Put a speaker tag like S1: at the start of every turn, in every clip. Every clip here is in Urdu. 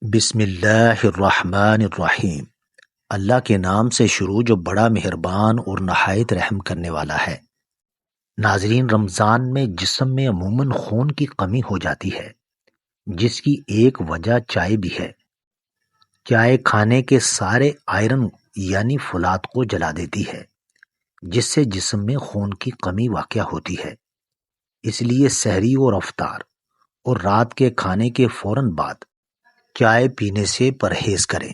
S1: بسم اللہ الرحمن الرحیم۔ اللہ کے نام سے شروع جو بڑا مہربان اور نہایت رحم کرنے والا ہے۔ ناظرین، رمضان میں جسم میں عموماً خون کی کمی ہو جاتی ہے، جس کی ایک وجہ چائے بھی ہے۔ چائے کھانے کے سارے آئرن یعنی فولاد کو جلا دیتی ہے، جس سے جسم میں خون کی کمی واقع ہوتی ہے۔ اس لیے سحری اور افطار اور رات کے کھانے کے فوراً بعد چائے پینے سے پرہیز کریں۔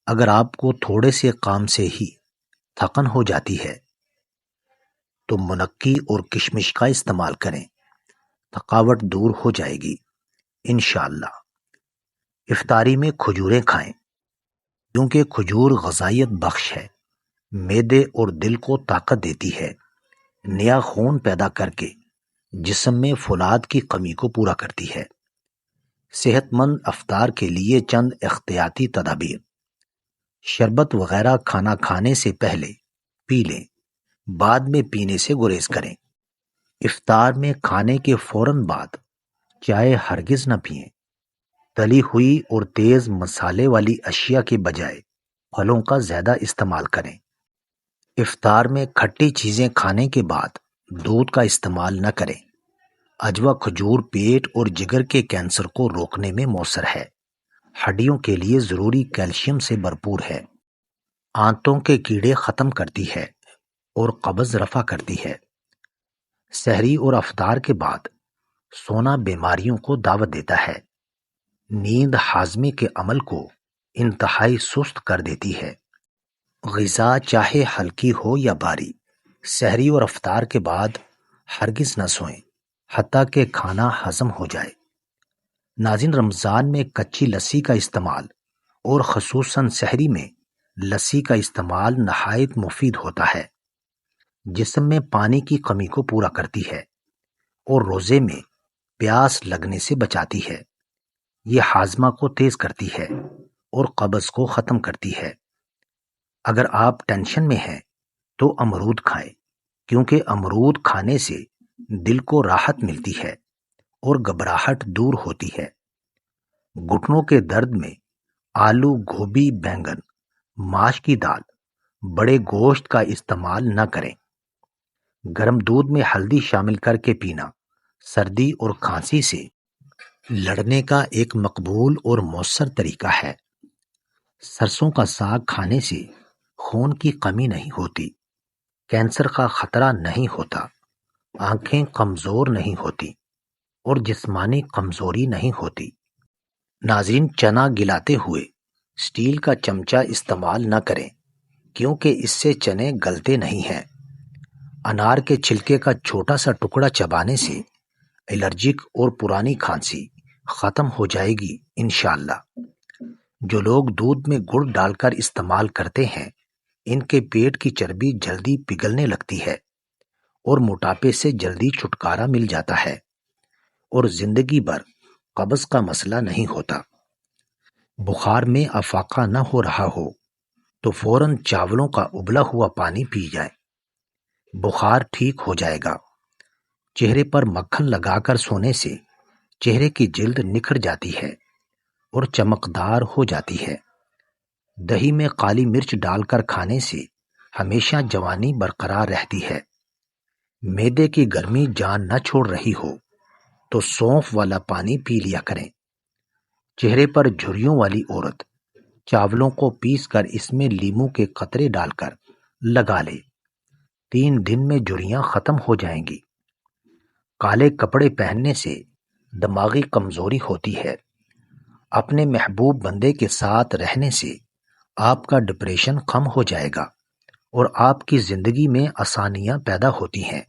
S1: اگر آپ کو تھوڑے سے کام سے ہی تھکن ہو جاتی ہے تو منقی اور کشمش کا استعمال کریں، تھکاوٹ دور ہو جائے گی انشاءاللہ۔ افطاری میں کھجوریں کھائیں، کیونکہ کھجور غذائیت بخش ہے، معدے اور دل کو طاقت دیتی ہے، نیا خون پیدا کر کے جسم میں فولاد کی کمی کو پورا کرتی ہے۔ صحت مند افطار کے لیے چند احتیاطی تدابیر: شربت وغیرہ کھانا کھانے سے پہلے پی لیں، بعد میں پینے سے گریز کریں۔ افطار میں کھانے کے فوراً بعد چائے ہرگز نہ پئیں۔ تلی ہوئی اور تیز مسالے والی اشیاء کے بجائے پھلوں کا زیادہ استعمال کریں۔ افطار میں کھٹی چیزیں کھانے کے بعد دودھ کا استعمال نہ کریں۔ اجوا کھجور پیٹ اور جگر کے کینسر کو روکنے میں مؤثر ہے، ہڈیوں کے لیے ضروری کیلشیم سے بھرپور ہے، آنتوں کے کیڑے ختم کرتی ہے اور قبض رفع کرتی ہے۔ سحری اور افطار کے بعد سونا بیماریوں کو دعوت دیتا ہے۔ نیند ہاضمے کے عمل کو انتہائی سست کر دیتی ہے۔ غذا چاہے ہلکی ہو یا بھاری، سحری اور افطار کے بعد ہرگز نہ سوئیں حتیٰ کہ کھانا ہضم ہو جائے۔ ناظرین، رمضان میں کچی لسی کا استعمال اور خصوصاً سحری میں لسی کا استعمال نہایت مفید ہوتا ہے۔ جسم میں پانی کی کمی کو پورا کرتی ہے اور روزے میں پیاس لگنے سے بچاتی ہے۔ یہ ہاضمہ کو تیز کرتی ہے اور قبض کو ختم کرتی ہے۔ اگر آپ ٹینشن میں ہیں تو امرود کھائیں، کیونکہ امرود کھانے سے دل کو راحت ملتی ہے اور گھبراہٹ دور ہوتی ہے۔ گھٹنوں کے درد میں آلو، گوبھی، بینگن، ماش کی دال، بڑے گوشت کا استعمال نہ کریں۔ گرم دودھ میں ہلدی شامل کر کے پینا سردی اور کھانسی سے لڑنے کا ایک مقبول اور مؤثر طریقہ ہے۔ سرسوں کا ساگ کھانے سے خون کی کمی نہیں ہوتی، کینسر کا خطرہ نہیں ہوتا، آنکھیں کمزور نہیں ہوتی اور جسمانی کمزوری نہیں ہوتی۔ ناظرین، چنا گلاتے ہوئے سٹیل کا چمچہ استعمال نہ کریں، کیونکہ اس سے چنے گلتے نہیں ہیں۔ انار کے چھلکے کا چھوٹا سا ٹکڑا چبانے سے الرجک اور پرانی کھانسی ختم ہو جائے گی انشاءاللہ۔ جو لوگ دودھ میں گڑ ڈال کر استعمال کرتے ہیں، ان کے پیٹ کی چربی جلدی پگھلنے لگتی ہے اور موٹاپے سے جلدی چھٹکارا مل جاتا ہے اور زندگی بھر قبض کا مسئلہ نہیں ہوتا۔ بخار میں افاقہ نہ ہو رہا ہو تو فوراً چاولوں کا ابلا ہوا پانی پی جائیں، بخار ٹھیک ہو جائے گا۔ چہرے پر مکھن لگا کر سونے سے چہرے کی جلد نکھر جاتی ہے اور چمکدار ہو جاتی ہے۔ دہی میں کالی مرچ ڈال کر کھانے سے ہمیشہ جوانی برقرار رہتی ہے۔ معدے کی گرمی جان نہ چھوڑ رہی ہو تو سونف والا پانی پی لیا کریں۔ چہرے پر جھریوں والی عورت چاولوں کو پیس کر اس میں لیموں کے قطرے ڈال کر لگا لے، 3 دن میں جھریاں ختم ہو جائیں گی۔ کالے کپڑے پہننے سے دماغی کمزوری ہوتی ہے۔ اپنے محبوب بندے کے ساتھ رہنے سے آپ کا ڈپریشن کم ہو جائے گا اور آپ کی زندگی میں آسانیاں پیدا ہوتی ہیں۔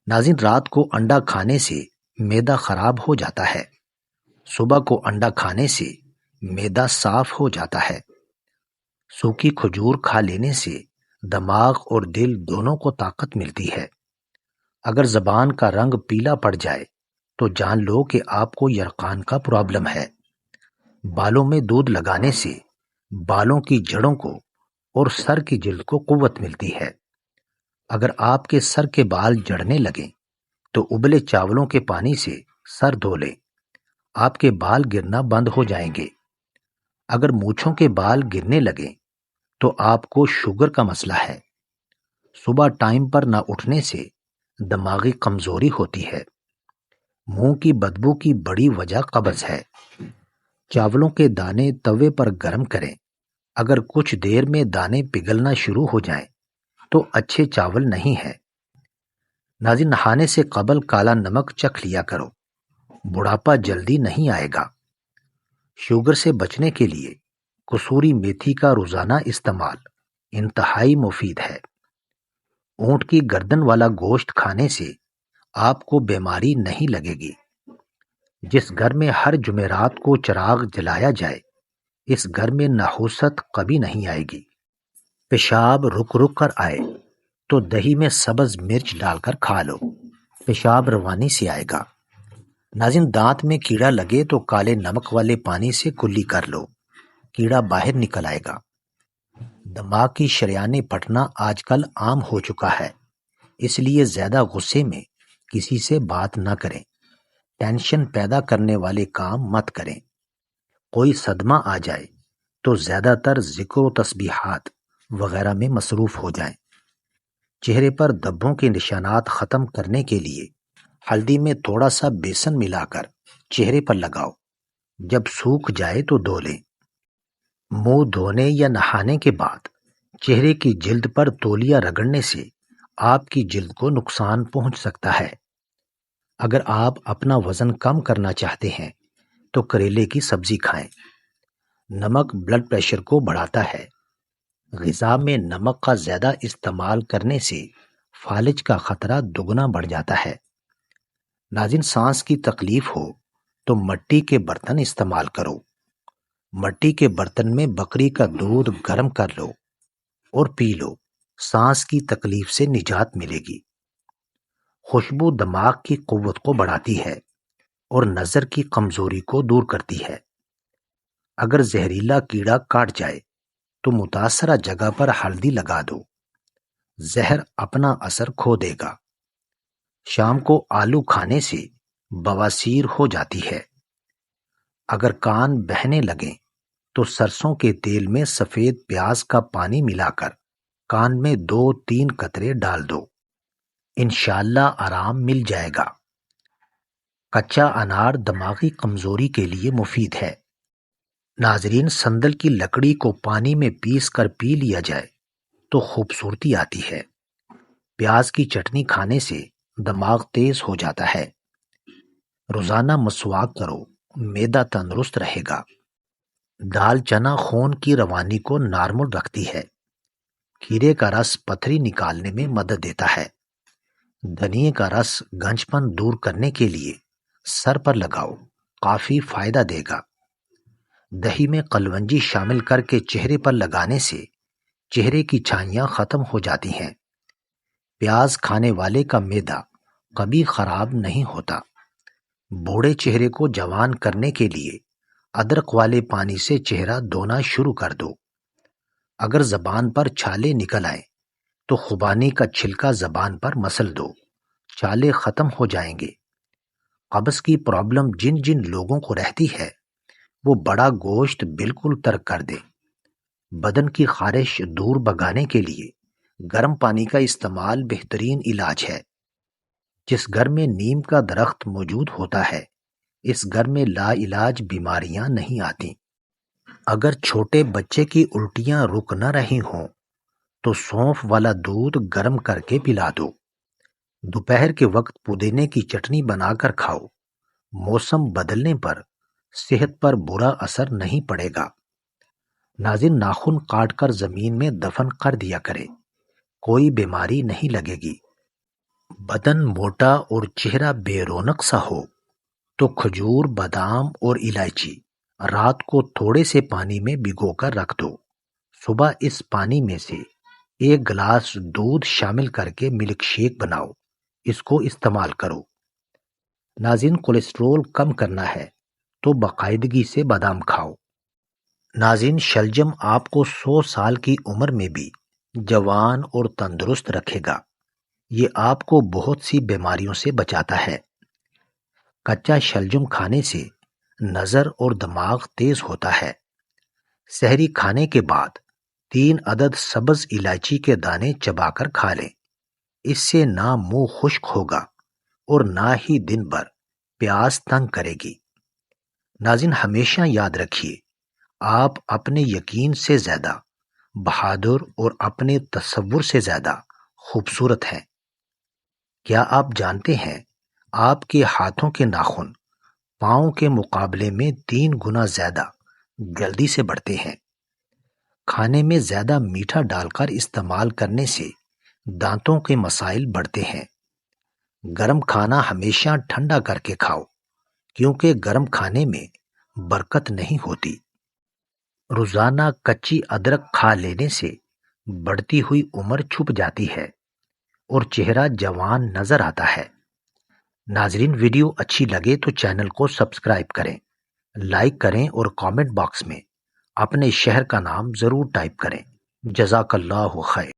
S1: ناظرین، رات کو انڈا کھانے سے معدہ خراب ہو جاتا ہے، صبح کو انڈا کھانے سے معدہ صاف ہو جاتا ہے۔ سوکھی کھجور کھا لینے سے دماغ اور دل دونوں کو طاقت ملتی ہے۔ اگر زبان کا رنگ پیلا پڑ جائے تو جان لو کہ آپ کو یرقان کا پرابلم ہے۔ بالوں میں دودھ لگانے سے بالوں کی جڑوں کو اور سر کی جلد کو قوت ملتی ہے۔ اگر آپ کے سر کے بال جڑنے لگیں تو ابلے چاولوں کے پانی سے سر دھو لیں، آپ کے بال گرنا بند ہو جائیں گے۔ اگر مونچھوں کے بال گرنے لگیں تو آپ کو شوگر کا مسئلہ ہے۔ صبح ٹائم پر نہ اٹھنے سے دماغی کمزوری ہوتی ہے۔ منہ کی بدبو کی بڑی وجہ قبض ہے۔ چاولوں کے دانے توے پر گرم کریں۔ اگر کچھ دیر میں دانے پگھلنا شروع ہو جائیں تو اچھے چاول نہیں ہیں۔ ناظرین، نہانے سے قبل کالا نمک چکھ لیا کرو، بڑھاپا جلدی نہیں آئے گا۔ شوگر سے بچنے کے لیے کسوری میتھی کا روزانہ استعمال انتہائی مفید ہے۔ اونٹ کی گردن والا گوشت کھانے سے آپ کو بیماری نہیں لگے گی۔ جس گھر میں ہر جمعرات کو چراغ جلایا جائے اس گھر میں نحوست کبھی نہیں آئے گی۔ پیشاب رک رک کر آئے تو دہی میں سبز مرچ ڈال کر کھا لو، پیشاب روانی سے آئے گا۔ ناظرین، دانت میں کیڑا لگے تو کالے نمک والے پانی سے کلی کر لو، کیڑا باہر نکل آئے گا۔ دماغ کی شریانیں پھٹنا آج کل عام ہو چکا ہے، اس لیے زیادہ غصے میں کسی سے بات نہ کریں، ٹینشن پیدا کرنے والے کام مت کریں۔ کوئی صدمہ آ جائے تو زیادہ تر ذکر و تسبیحات وغیرہ میں مصروف ہو جائیں۔ چہرے پر دھبوں کے نشانات ختم کرنے کے لیے ہلدی میں تھوڑا سا بیسن ملا کر چہرے پر لگاؤ، جب سوکھ جائے تو دھو لیں۔ منہ دھونے یا نہانے کے بعد چہرے کی جلد پر تولیہ رگڑنے سے آپ کی جلد کو نقصان پہنچ سکتا ہے۔ اگر آپ اپنا وزن کم کرنا چاہتے ہیں تو کریلے کی سبزی کھائیں۔ نمک بلڈ پریشر کو بڑھاتا ہے۔ غذا میں نمک کا زیادہ استعمال کرنے سے فالج کا خطرہ دگنا بڑھ جاتا ہے۔ ناظرین، سانس کی تکلیف ہو تو مٹی کے برتن استعمال کرو۔ مٹی کے برتن میں بکری کا دودھ گرم کر لو اور پی لو، سانس کی تکلیف سے نجات ملے گی۔ خوشبو دماغ کی قوت کو بڑھاتی ہے اور نظر کی کمزوری کو دور کرتی ہے۔ اگر زہریلا کیڑا کاٹ جائے تو متاثرہ جگہ پر ہلدی لگا دو، زہر اپنا اثر کھو دے گا۔ شام کو آلو کھانے سے بواسیر ہو جاتی ہے۔ اگر کان بہنے لگیں تو سرسوں کے تیل میں سفید پیاز کا پانی ملا کر کان میں 2-3 قطرے ڈال دو، انشاءاللہ آرام مل جائے گا۔ کچا انار دماغی کمزوری کے لیے مفید ہے۔ ناظرین، سندل کی لکڑی کو پانی میں پیس کر پی لیا جائے تو خوبصورتی آتی ہے۔ پیاز کی چٹنی کھانے سے دماغ تیز ہو جاتا ہے۔ روزانہ مسواک کرو، معدہ تندرست رہے گا۔ دال چنا خون کی روانی کو نارمل رکھتی ہے۔ کھیرے کا رس پتھری نکالنے میں مدد دیتا ہے۔ دھنیے کا رس گنج پن دور کرنے کے لیے سر پر لگاؤ، کافی فائدہ دے گا۔ دہی میں کلونجی شامل کر کے چہرے پر لگانے سے چہرے کی چھائیاں ختم ہو جاتی ہیں۔ پیاز کھانے والے کا معدہ کبھی خراب نہیں ہوتا۔ بوڑھے چہرے کو جوان کرنے کے لیے ادرک والے پانی سے چہرہ دھونا شروع کر دو۔ اگر زبان پر چھالے نکل آئیں تو خوبانی کا چھلکا زبان پر مسل دو، چھالے ختم ہو جائیں گے۔ قبض کی پرابلم جن جن لوگوں کو رہتی ہے وہ بڑا گوشت بالکل ترک کر دیں۔ بدن کی خارش دور بھگانے کے لیے گرم پانی کا استعمال بہترین علاج ہے۔ جس گھر میں نیم کا درخت موجود ہوتا ہے اس گھر میں لا علاج بیماریاں نہیں آتی۔ اگر چھوٹے بچے کی الٹیاں رک نہ رہی ہوں تو سونف والا دودھ گرم کر کے پلا دو۔ دوپہر کے وقت پودینے کی چٹنی بنا کر کھاؤ۔ موسم بدلنے پر صحت پر برا اثر نہیں پڑے گا۔ ناظرین، ناخن کاٹ کر زمین میں دفن کر دیا کرے، کوئی بیماری نہیں لگے گی۔ بدن موٹا اور چہرہ بے رونق سا ہو تو کھجور، بادام اور الائچی رات کو تھوڑے سے پانی میں بھگو کر رکھ دو۔ صبح اس پانی میں سے 1 گلاس دودھ شامل کر کے ملک شیک بناؤ، اس کو استعمال کرو۔ ناظرین، کولیسٹرول کم کرنا ہے تو باقاعدگی سے بادام کھاؤ۔ ناظرین، شلجم آپ کو 100 سال کی عمر میں بھی جوان اور تندرست رکھے گا۔ یہ آپ کو بہت سی بیماریوں سے بچاتا ہے۔ کچا شلجم کھانے سے نظر اور دماغ تیز ہوتا ہے۔ سحری کھانے کے بعد 3 عدد سبز الائچی کے دانے چبا کر کھا لیں۔ اس سے نہ منہ خشک ہوگا اور نہ ہی دن بھر پیاس تنگ کرے گی۔ ناظرین ہمیشہ یاد رکھیے، آپ اپنے یقین سے زیادہ بہادر اور اپنے تصور سے زیادہ خوبصورت ہیں۔ کیا آپ جانتے ہیں آپ کے ہاتھوں کے ناخن پاؤں کے مقابلے میں 3 گنا زیادہ جلدی سے بڑھتے ہیں؟ کھانے میں زیادہ میٹھا ڈال کر استعمال کرنے سے دانتوں کے مسائل بڑھتے ہیں۔ گرم کھانا ہمیشہ ٹھنڈا کر کے کھاؤ، کیونکہ گرم کھانے میں برکت نہیں ہوتی۔ روزانہ کچی ادرک کھا لینے سے بڑھتی ہوئی عمر چھپ جاتی ہے اور چہرہ جوان نظر آتا ہے۔ ناظرین ویڈیو اچھی لگے تو چینل کو سبسکرائب کریں، لائک کریں اور کامنٹ باکس میں اپنے شہر کا نام ضرور ٹائپ کریں۔ جزاک اللہ خیر۔